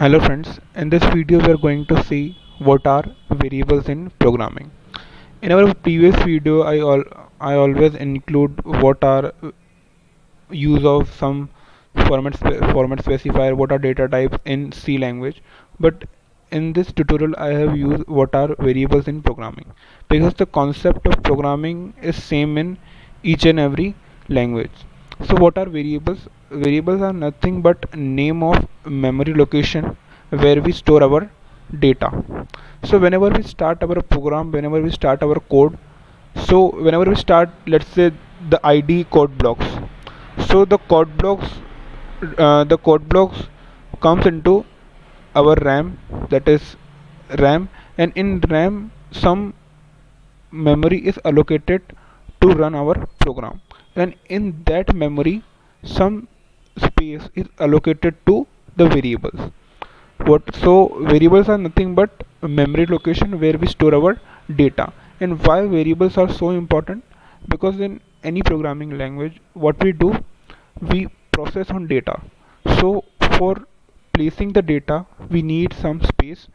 Hello friends, in this video we are going to see what are variables in programming. In our previous video I always include what are use of some format specifier, what are data types in C language, but in this tutorial I have used what are variables in programming, because the concept of programming is same in each and every language. So what are variables? Variables are nothing but name of memory location where we store our data. So whenever we start our program, whenever we start our code, so whenever we start, let's say, the id code blocks, so the code blocks comes into our ram, that is ram, and in ram some memory is allocated to run our program, and in that memory some space is allocated to the variables. So variables are nothing but a memory location where we store our data. And why variables are so important? Because in any programming language, what we do, we process on data. So for placing the data, we need some space.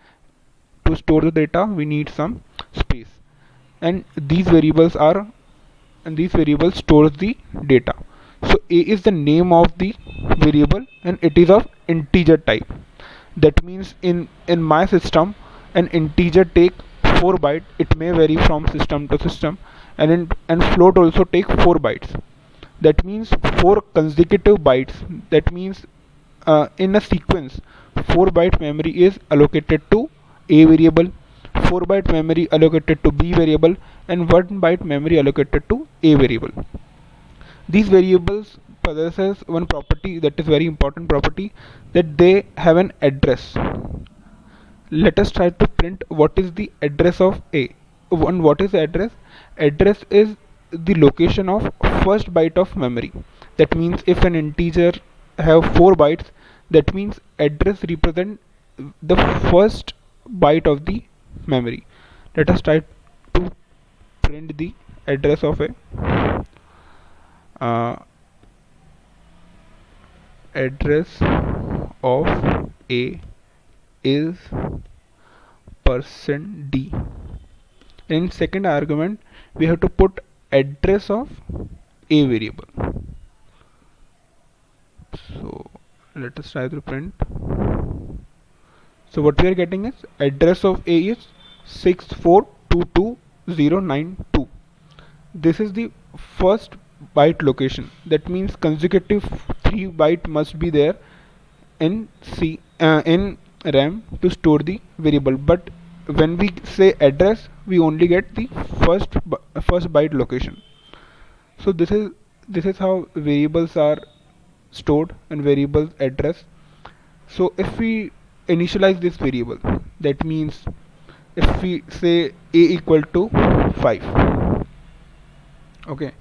To store the data, we need some space, and these variables stores the data. So a is the name of the variable, and it is of integer type. That means in my system an integer take 4 byte. It may vary from system to system, and float also take 4 bytes. That means 4 consecutive bytes. That means in a sequence 4 byte memory is allocated to a variable, 4 byte memory allocated to b variable, and 1 byte memory allocated to a variable. These variables possesses one property that is very important property, that they have an address. Let us try to print what is the address of a. And what is the address? Address is the location of first byte of memory. That means if an integer have 4 bytes, that means address represent the first byte of the memory. Let us try to print the address of a. Address of a is %d. In second argument we have to put address of a variable. So let us try to print. So what we are getting is address of a is 6422092. This is the first byte location. That means consecutive 3 byte must be there in in RAM to store the variable. But when we say address, we only get the first byte location. So this is how variables are stored and variables address. So if we initialize this variable, that means if we say a equal to 5, okay,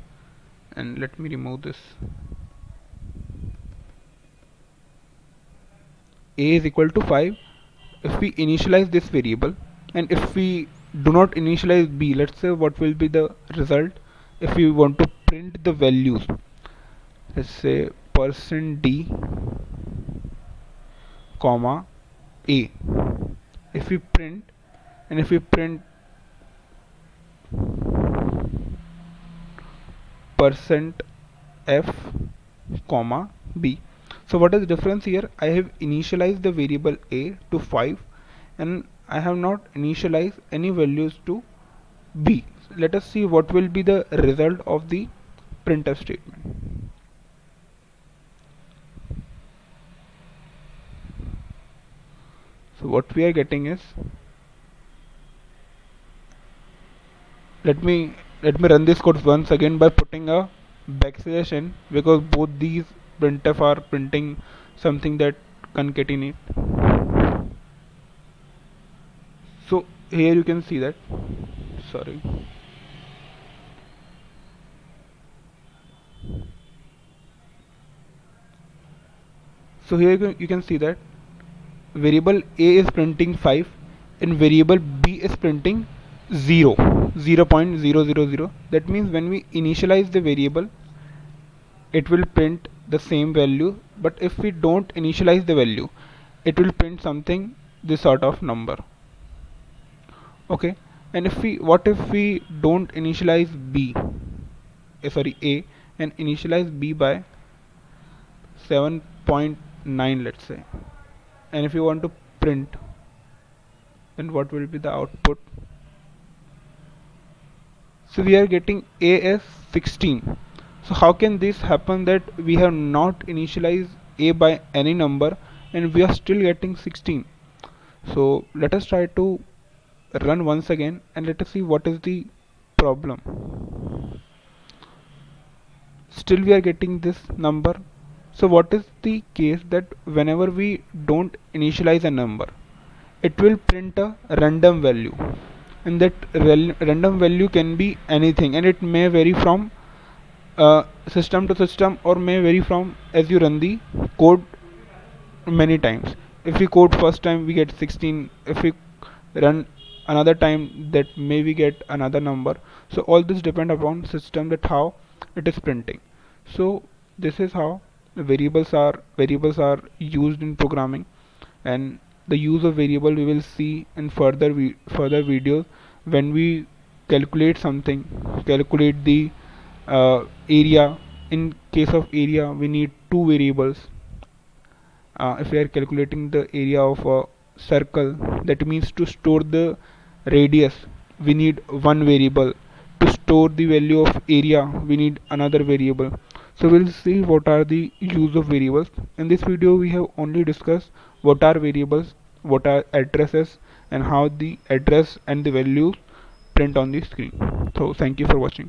and let me remove this. A is equal to 5. If we initialize this variable, and if we do not initialize b, let's say what will be the result if we want to print the values. Let's say %d comma a. If we print, and if we print %f comma b. So what is the difference here? I have initialized the variable a to 5, and I have not initialized any values to b. Let us see what will be the result of the printf statement. So what we are getting is, let me run this code once again by putting a backslash n, because both these printf are printing something that concatenate. So here you can see that, sorry, so here you can see that variable a is printing 5 and variable b is printing 0.000. That means when we initialize the variable, it will print the same value, but if we don't initialize the value, it will print something, this sort of number. Okay, and if we, what if we don't initialize b, sorry, a, and initialize b by 7.9, let's say, and if you want to print, then what will be the output? So we are getting a as 16. So how can this happen that we have not initialized a by any number and we are still getting 16? So let us try to run once again and let us see what is the problem. Still we are getting this number. So what is the case that whenever we don't initialize a number, it will print a random value, and that random value can be anything, and it may vary from system to system, or may vary from as you run the code many times. If we code first time we get 16, if we run another time, that may we get another number. So all this depend upon system, that how it is printing. So this is how variables are used in programming, and the use of variable we will see in further videos. When we calculate something, calculate the area. In case of area we need two variables. If we are calculating the area of a circle, that means to store the radius we need one variable. To store the value of area we need another variable. So we'll see what are the use of variables. In this video we have only discussed what are variables, what are addresses, and how the address and the value print on the screen. So thank you for watching.